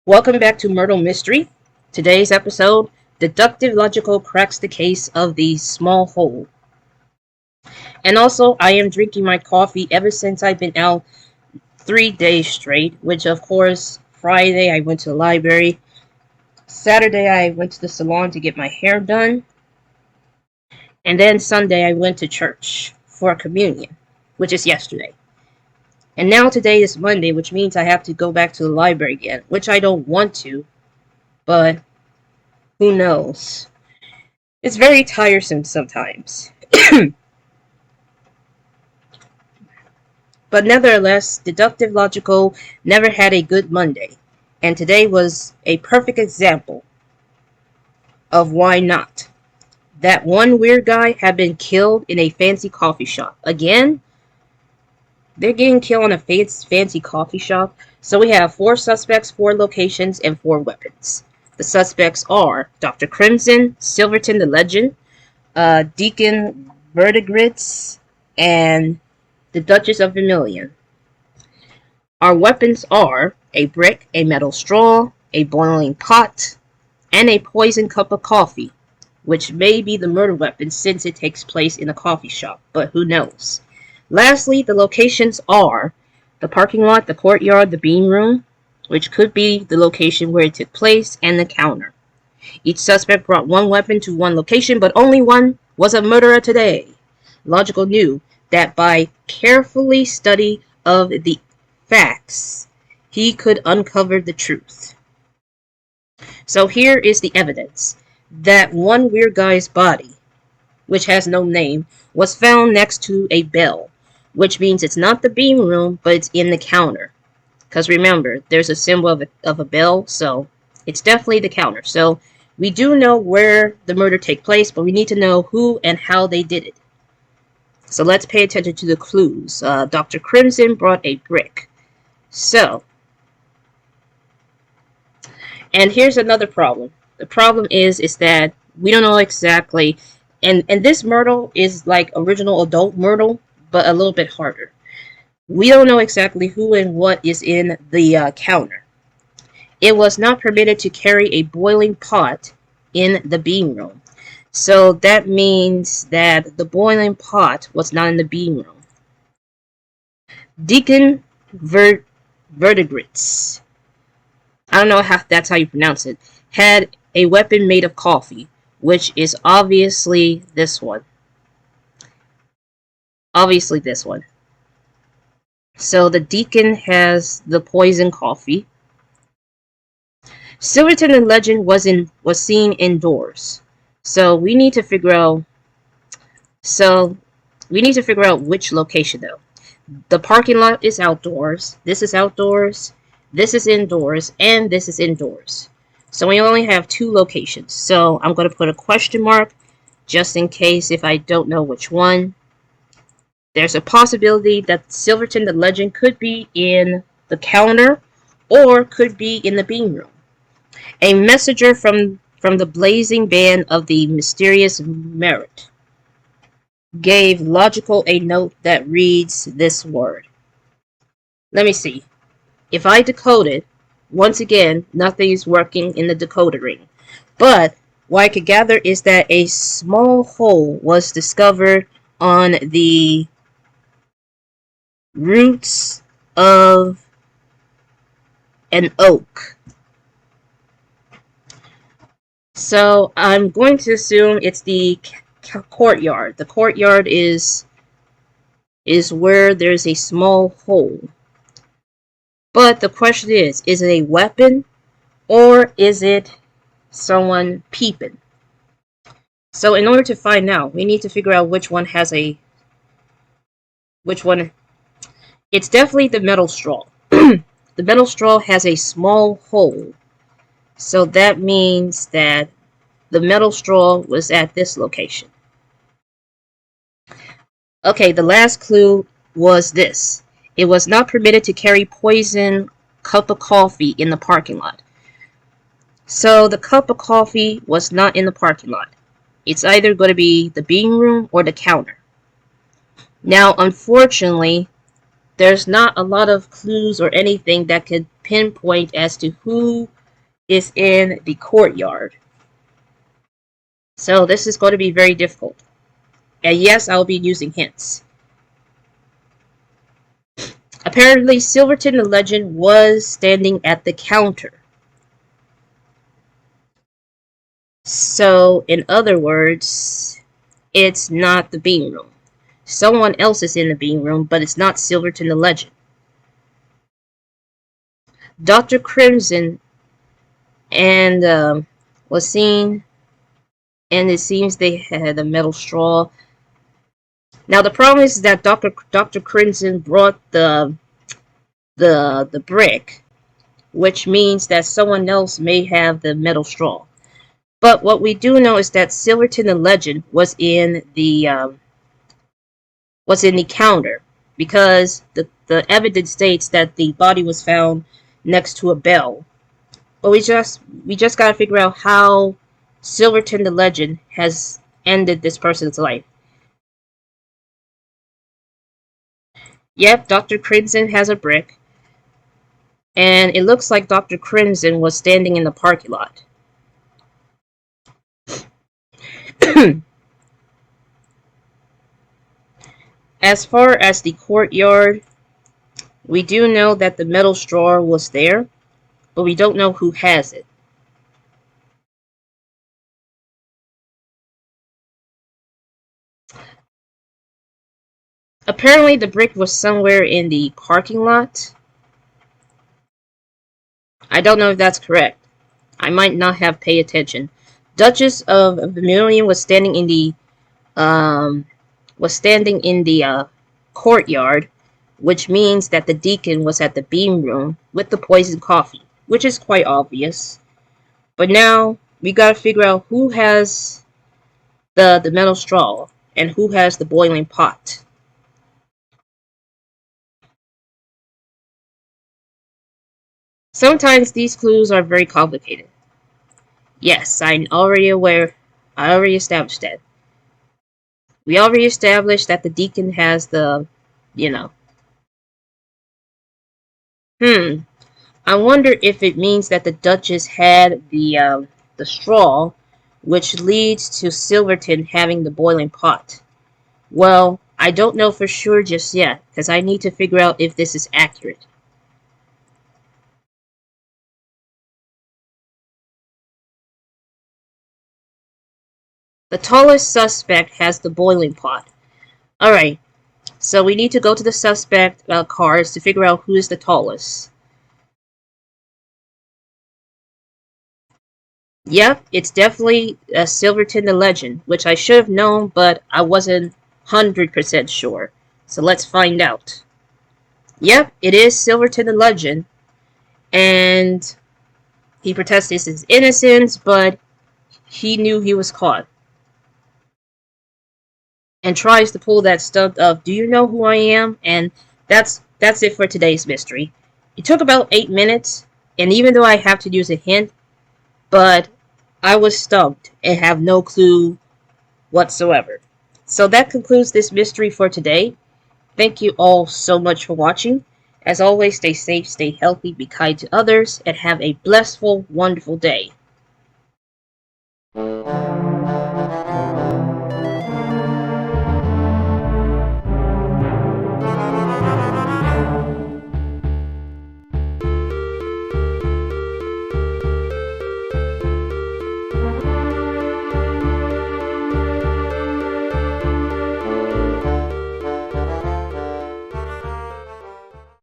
Welcome back to Murdle Mystery. Today's episode, Deductive Logico cracks the case of the small hole. And also, I am drinking my coffee ever since I've been out 3 days straight, which of course, Friday I went to the library. Saturday I went to the salon to get my hair done. And then Sunday I went to church for communion, which is yesterday. And now today is Monday, which means I have to go back to the library again, which I don't want to, but who knows? It's very tiresome sometimes. But nevertheless, Deductive Logico never had a good Monday, and today was a perfect example of why not. That one weird guy had been killed in a fancy coffee shop. Again? They're getting killed in a fancy coffee shop. So we have 4 suspects, 4 locations, and 4 weapons. The suspects are Dr. Crimson, Silverton the Legend, Deacon Verdigris, and the Duchess of Vermilion. Our weapons are a brick, a metal straw, a boiling pot, and a poisoned cup of coffee, which may be the murder weapon since it takes place in a coffee shop, but who knows. Lastly, the locations are the parking lot, the courtyard, the bean room, which could be the location where it took place, and the counter. Each suspect brought one weapon to one location, but only one was a murderer today. Logico knew that by carefully study of the facts, he could uncover the truth. So here is the evidence. That one weird guy's body, which has no name, was found next to a bell, which means it's not the beam room, but it's in the counter. Because remember, there's a symbol of a bell, so it's definitely the counter. So we do know where the murder took place, but we need to know who and how they did it. So let's pay attention to the clues. Dr. Crimson brought a brick. So, and here's another problem. The problem is that we don't know exactly, and this Murdle is like original adult Murdle, but a little bit harder. We don't know exactly who and what is in the counter. It was not permitted to carry a boiling pot in the bean room. So that means that the boiling pot was not in the bean room. Deacon Verdigris, I don't know how that's how you pronounce it, had a weapon made of coffee, which is obviously this one. Obviously this one. So the Deacon has the poison coffee. Silverton the Legend was seen indoors. So we need to figure out which location though. The parking lot is outdoors. This is outdoors. This is indoors, and this is indoors. So we only have 2 locations. So I'm going to put a question mark just in case if I don't know which one. There's a possibility that Silverton the Legend could be in the counter or could be in the bean room. A messenger from the blazing band of the mysterious Merit gave Logico a note that reads this word. Let me see. If I decode it, once again, nothing is working in the decoder ring. But what I could gather is that a small hole was discovered on the roots of an oak. So I'm going to assume it's the courtyard. The courtyard is where there's a small hole. But the question is it a weapon or is it someone peeping? So in order to find out, we need to figure out which one. It's definitely the metal straw. The metal straw has a small hole. So that means that the metal straw was at this location. Okay, the last clue was this. It was not permitted to carry poison cup of coffee in the parking lot. So the cup of coffee was not in the parking lot. It's either going to be the bean room or the counter. Now, unfortunately, there's not a lot of clues or anything that could pinpoint as to who is in the courtyard. So this is going to be very difficult. And yes, I'll be using hints. Apparently, Silverton the Legend was standing at the counter. So, in other words, it's not the bean room. Someone else is in the bean room, but it's not Silverton the Legend. Dr. Crimson and was seen, and it seems they had a metal straw. Now the problem is that Dr. Crimson brought the brick, which means that someone else may have the metal straw. But what we do know is that Silverton the Legend was in the counter, because the evidence states that the body was found next to a bell. But we just gotta figure out how Silverton the Legend has ended this person's life. Yep, Dr. Crimson has a brick, and it looks like Dr. Crimson was standing in the parking lot. As far as the courtyard, we do know that the metal straw was there, but we don't know who has it. Apparently the brick was somewhere in the parking lot. I don't know if that's correct. I might not have paid attention. Duchess of Vermilion was standing in the courtyard, which means that the deacon was at the beam room with the poisoned coffee, which is quite obvious. But now we gotta figure out who has the metal straw and who has the boiling pot. Sometimes these clues are very complicated. Yes, I'm already aware. I already established that. We already established that the deacon has the, you know. I wonder if it means that the Duchess had the straw, which leads to Silverton having the boiling pot. Well, I don't know for sure just yet, because I need to figure out if this is accurate. The tallest suspect has the boiling pot. Alright, so we need to go to the suspect cards to figure out who is the tallest. Yep, it's definitely Silverton the Legend, which I should have known, but I wasn't 100% sure. So let's find out. Yep, it is Silverton the Legend, and he protested his innocence, but he knew he was caught. And tries to pull that stunt of, do you know who I am? And that's it for today's mystery. It took about 8 minutes, and even though I have to use a hint, but I was stumped and have no clue whatsoever. So that concludes this mystery for today. Thank you all so much for watching. As always, stay safe, stay healthy, be kind to others, and have a blissful, wonderful day.